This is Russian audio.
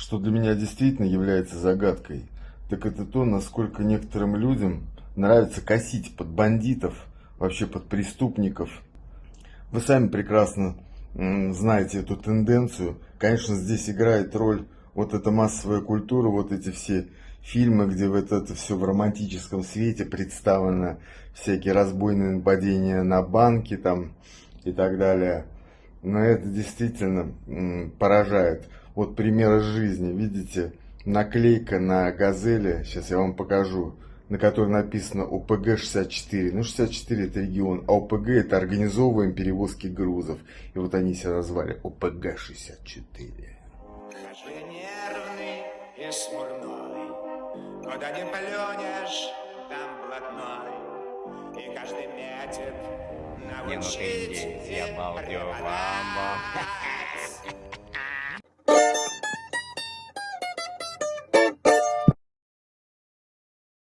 Что для меня действительно является загадкой, так это то, насколько некоторым людям нравится косить под бандитов, вообще под преступников. Вы сами прекрасно знаете эту тенденцию. Конечно, здесь играет роль вот эта массовая культура, вот эти все фильмы, где вот это все в романтическом свете представлено, всякие разбойные нападения на банки там и так далее. Но это действительно поражает. Вот пример из жизни, видите, наклейка на «Газели», сейчас я вам покажу, на которой написано ОПГ-64. Ну, 64 это регион, а ОПГ это организовываем перевозки грузов. И вот они себя назвали ОПГ-64. Хожу я нервный и смурной, куда не плюнешь, там блатной, и каждый метит Не, ну ты научить индейец, и я балдю, преподать. бамба.